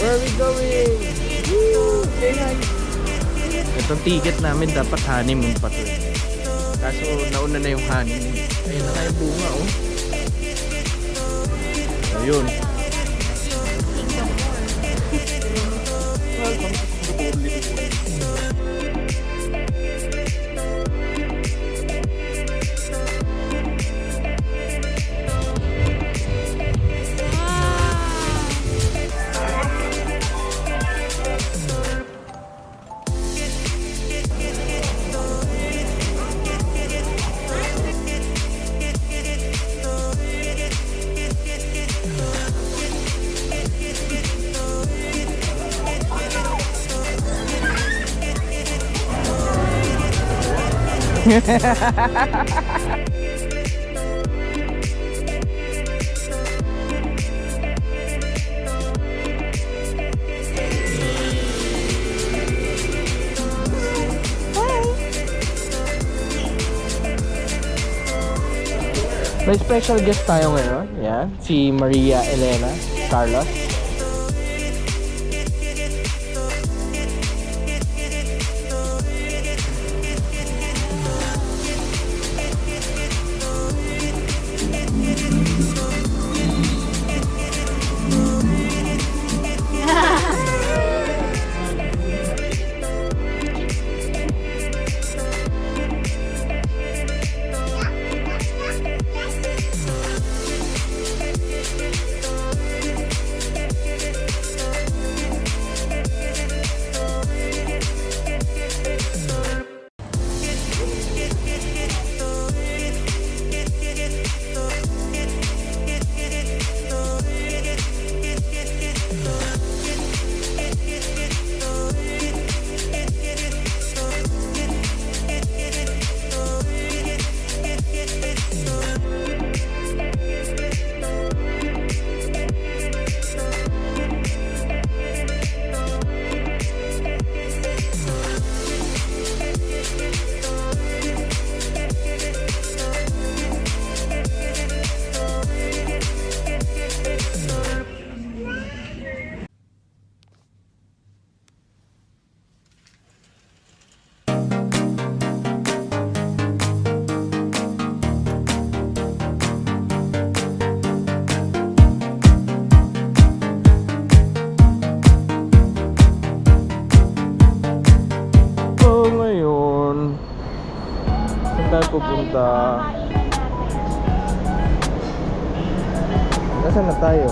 Where are we going? Woo! Say hi! Itong ticket namin dapat honeymoon pa to. Kaso nauna na yung honeymoon. Ayun na nga yung bunga oh. Ayun. Welcome to Singapore. May special guest tayo ngayon. Yan, si Maria Elena Carlos. Pupunta. Nasaan na tayo?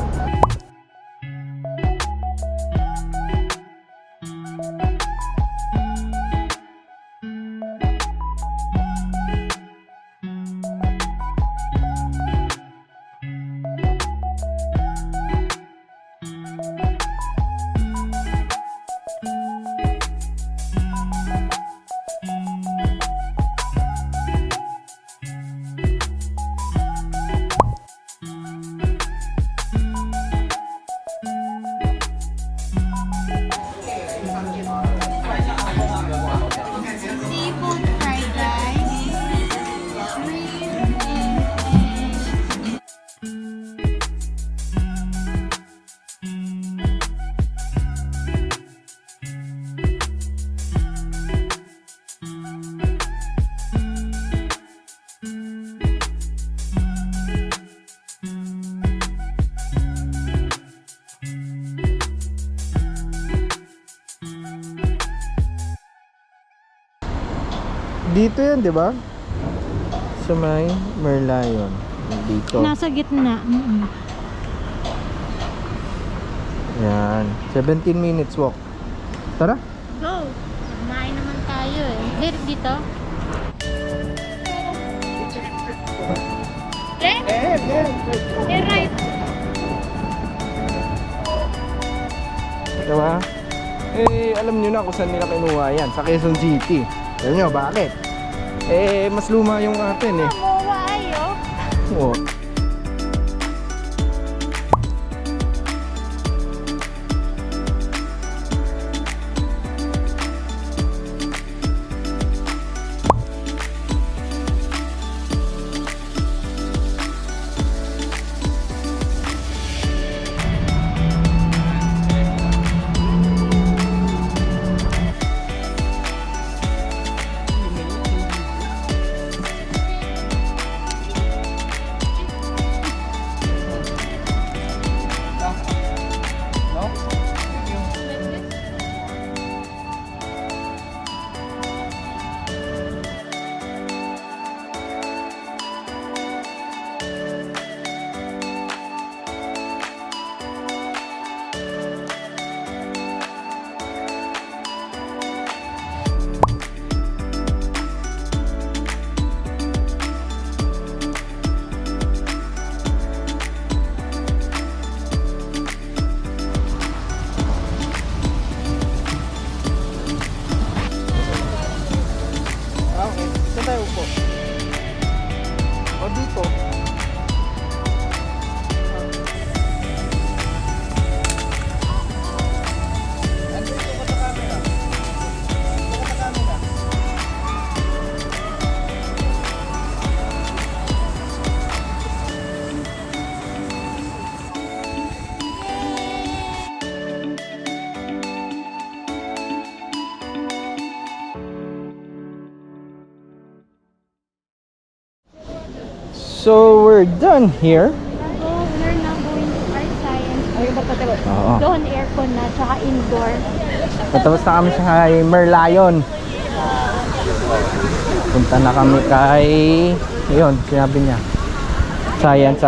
Dito yan, di ba? Sa may Merlion. Dito. Nasa gitna. Yan. 17 minutes walk. Tara. Go! Kumain naman tayo eh. Dito? Left? Right? Diba? Eh, alam nyo na kung saan nila kinuha yan. Sa Quezon City. Alam nyo, bakit? Eh, mas luma yung atin eh. Mawa ayo. Oo. So we're done here. We're now going to art science. Oo. Doon aircon na, tsaka indoor. Patapos na kami sa kay Merlion. Punta na kami kay... Yun, sinabi niya. Science.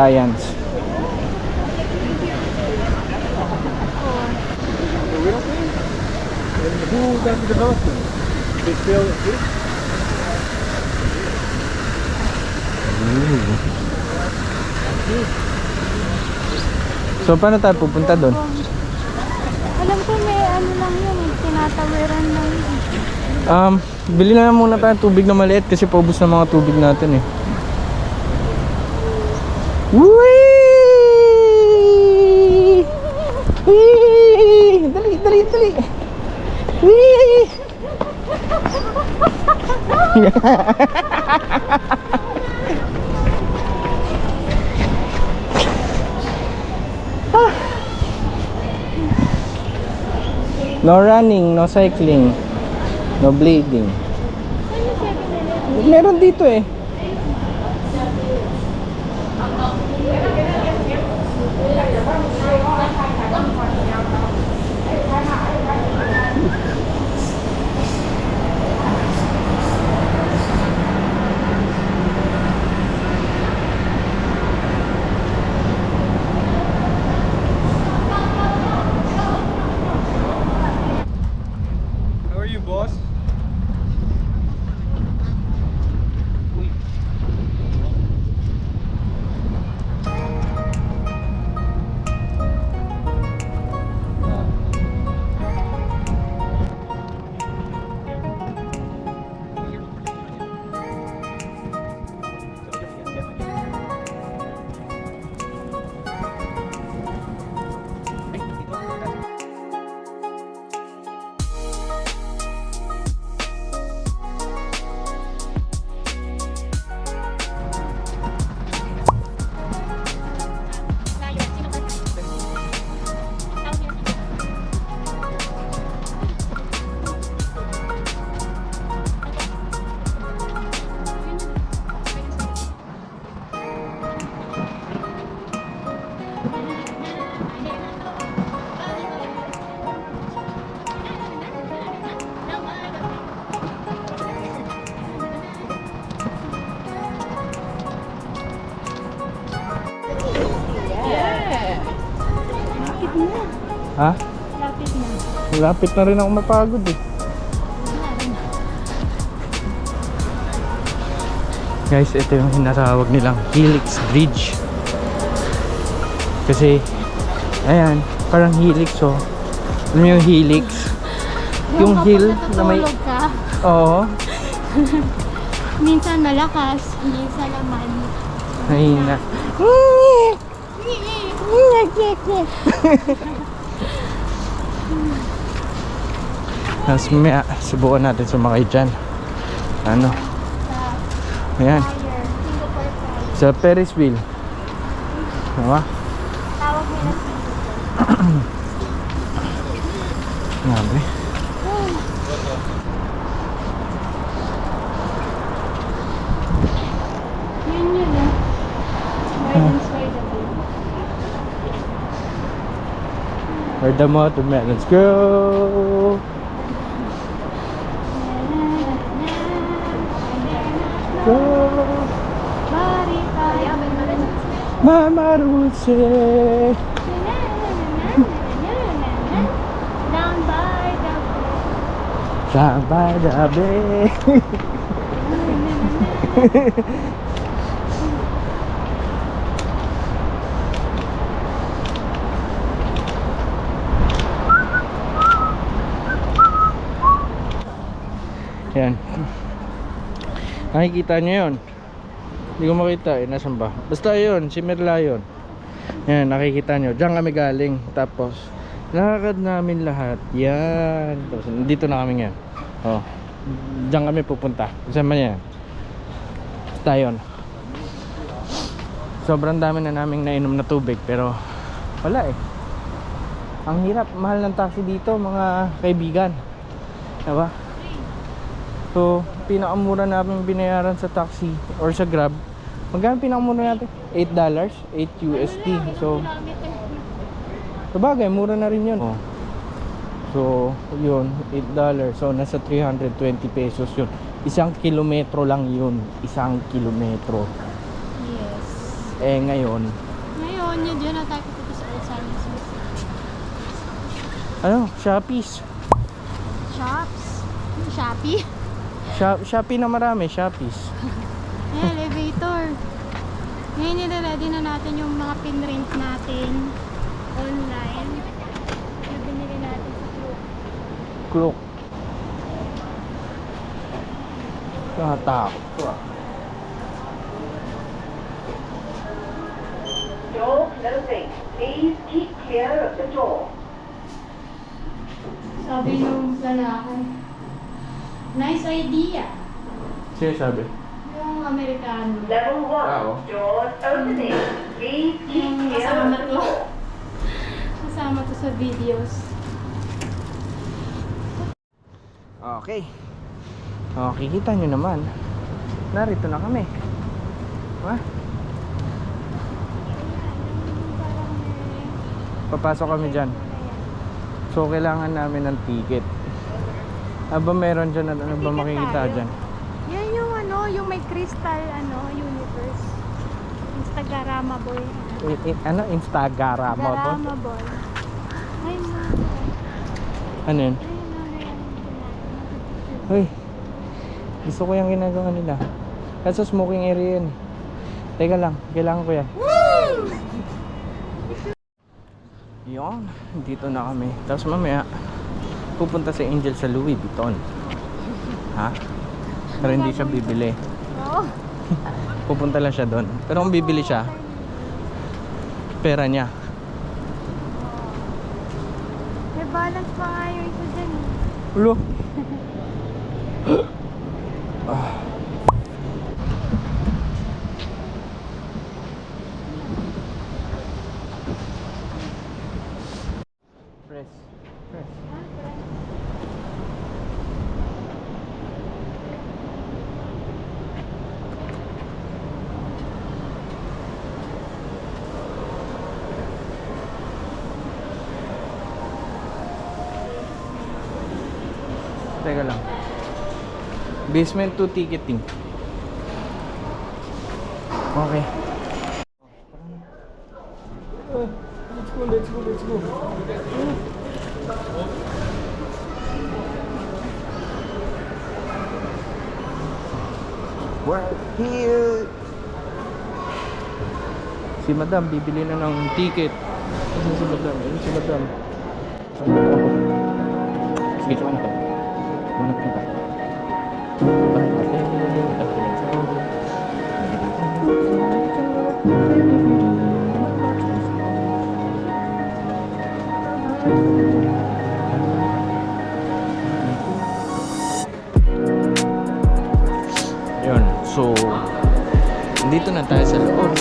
So paano tayo pupunta doon? Alam ko may ano lang yun, tinatawiran lang yun. Bili na lang muna tayo tubig na maliit kasi paubos na mga tubig natin eh. Whee! Whee! Dali! Whee! No running, no cycling, no bleeding. Meron dito eh. How are you, boss? Ha? Lapit na. Lapit na rin ako mapagod eh. Guys, ito yung hinatawag nilang Helix Bridge. Kasi, ayan, parang helix oh. Alam mo yung helix? Yung hill na may... Natutulog ka. Oo. Minsan malakas, minsan naman. Mahina. Tapos mamaya, subukan natin sumakay dyan. Ano? Ayan. Singapore fire. Sa Ferris wheel. Diba? Tawag nila Grabe. yun eh. Ride and slide a bit. Where the watermelons grow. Go. Bari tayo. Mama would say. Down by the Down by the bay. Yan. Nakikita nyo yun. Hindi ko makita eh. Nasaan ba? Basta yun. Si Merlion. Yan. Nakikita nyo. Diyan kami galing. Tapos lakad namin lahat. Yan. Tapos dito na kami ngayon. Oh. Diyan kami pupunta. Saan man yan? Basta yun. Sobrang dami na naming nainom na tubig. Pero wala eh. Ang hirap. Mahal ng taxi dito mga kaibigan. Diba? So, pinakamura namin binayaran sa taxi or sa Grab Magkano pinakamura natin? $8? 8 USD. So, sabagay, mura na rin yun. Oh. So, yun, $8. So, nasa 320 pesos yun. 1 kilometro lang yun. 1 kilometro. Yes. Eh, ngayon, Ngayon, yun na tayo pupunta sa Alzheimer's. ano? Shoppees. Shops? Shopee? Shopee na marami. Shoppees. Elevator. Ngayon nire-ready na natin yung mga pinrint natin online. Na binili natin sa Klook. Cloak. Nakatakot ko ah. Door closing. Please keep clear of the door. Sabi nung lalaki, nice idea. Sino sabi? Yung Amerikano. Level 1. Oh. Doors opening. Please keep Yung clear kasama of the to. door. Kasama to sa videos. Okay. Oh, kikita nyo naman. Narito na kami. Ha? Papasok kami dyan. So, kailangan namin ng ticket. Aba, meron dyan. Ano ba makikita dyan? Yan yung ano, yung may crystal universe. Instagramable. Ano? Instagramable? Instagramable. Ay, ma. Ano yun? Ay, Uy. Gusto ko yung ginagawa nila. Kaso smoking area yan. Teka lang. Kailangan ko yan. Yun. Dito na kami. Tapos mamaya pupunta si Angel sa Louis Vuitton. Ha? Pero hindi siya bibili. Oo. Pupunta lang siya doon. Pero kung bibili siya, pera niya. May balance pa nga yung isa dyan. Ulo. Ah. Press. Teka lang. Basement 2 ticketing. Okay. Let's go. We're here. Si Madam bibili na ng ticket. Kasi si Madam, si Madam. Sige, saan na to? Mana kita? Yun, so dito na tayo sa loob.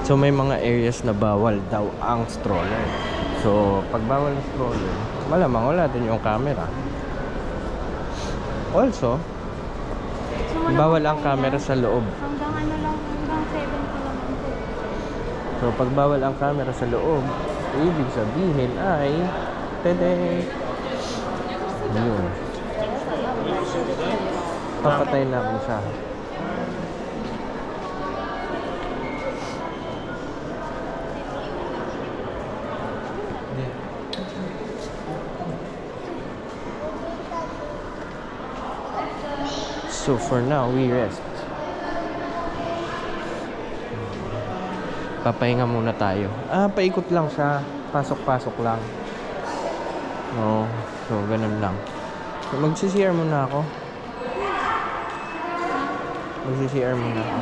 So may mga areas na bawal daw ang stroller. So pag bawal ang stroller, malamang wala din yung camera. Also, bawal ang camera sa loob. Hanggang ano lang, hanggang 7 pa lang. So pag bawal ang camera sa loob, ibig sabihin ay tede. Yun. Papatay na ako siya. So for now, we rest. Papahinga muna tayo. Paikot lang siya. Pasok-pasok lang. No. So, ganun lang. So, magsi-CR muna ako. Magsi-CR muna ako.